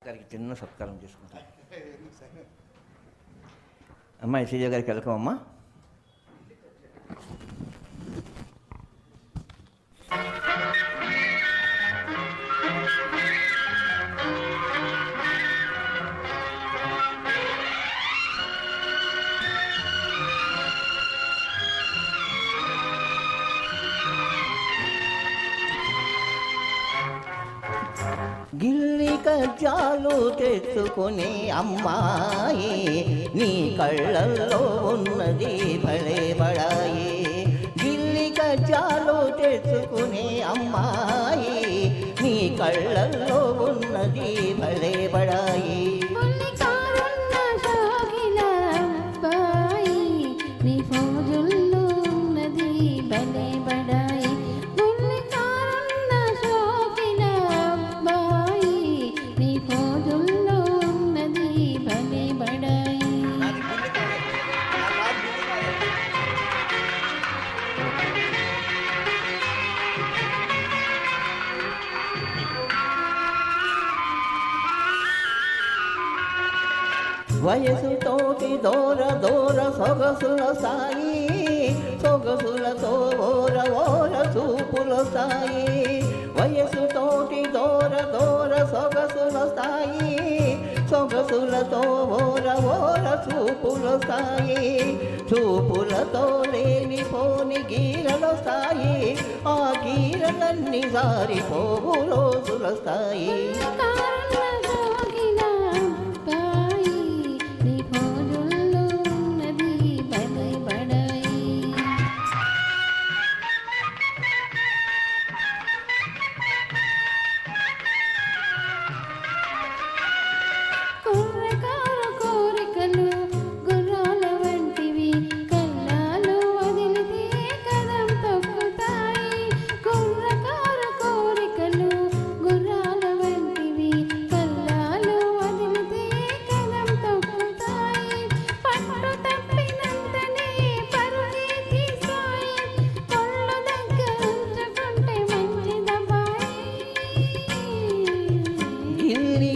గారికి చిన్న సత్కారం చేసుకుంటాను. అమ్మాయి శ్రీజ గారికి వెల్కమ్ అమ్మా. గిల్లి కజ్జాలు తెచ్చుకునే అమ్మాయి, నీ కళ్ళల్లో ఉన్నది భలే బడాయి. గిల్లి కజ్జాలు తెచ్చుకునే అమ్మాయి, నీ కళ్ళల్లో ఉన్నది భలే బడాయి. వయసుతోటి దూర దూర సొగసుల సాయి, సొగసులతో ఓర ఓర చూపుల సాయి. వయసుతోటి దూర దూర సొగసుల సాయి, సొగసులతో ఓర ఓర చూపుల సాయి. చూపులతో లేనిపోని గీరల సాయి, ఆ గీరలన్నీ జారిపోవు రోజుల సాయి.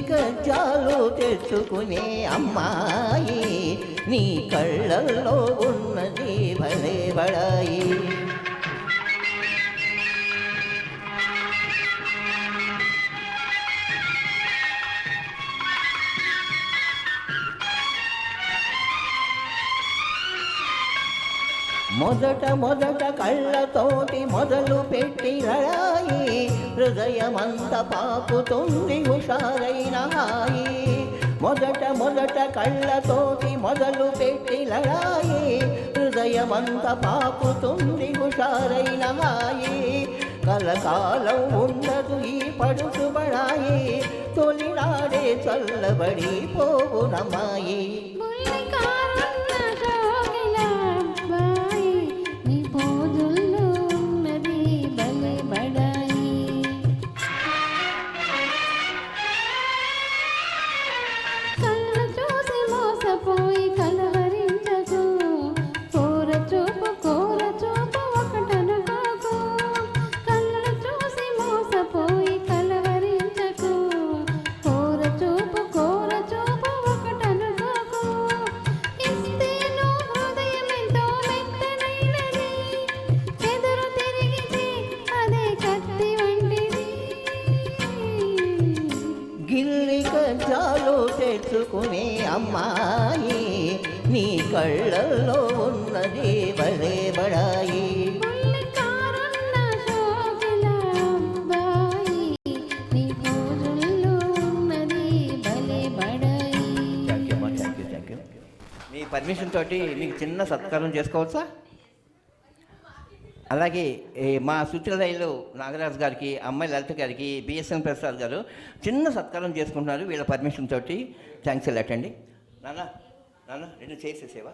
కజ్జాలు తెచ్చుకునే అమ్మాయి, నీ కళ్ళల్లో ఉన్నది భలే బడాయి. మొదట కళ్ళతోటి మొదలు పెట్టి లడాయి, హృదయమంత పాకుతుంది హుషారైన హాయి. మొదట కళ్ళతోటి మొదలు పెట్టి లడాయి, హృదయమంత పాకుతుంది హుషారైన హాయి. కలకాలం ఉండదు ఈ పడుచు బడాయి, తొలినాడే చల్లబడి పోవునమాయి. గిల్లి కజ్జాలు తెచ్చుకునే అమ్మాయి, నీ కళ్ళల్లో ఉన్నది భలే బడాయి. మీ పర్మిషన్ తోటి మీకు చిన్న సత్కారం చేసుకోవచ్చా? అలాగే మా సూచనలు నాగరాజు గారికి, అమ్మాయి లలిత గారికి, బిఎస్ఎన్ ప్రసాద్ గారు చిన్న సత్కారం చేసుకుంటున్నారు వీళ్ళ పర్మిషన్ తోటి. థ్యాంక్స్ ఎలాట్ అండి. నాన్న రెండు చేసేసేవా?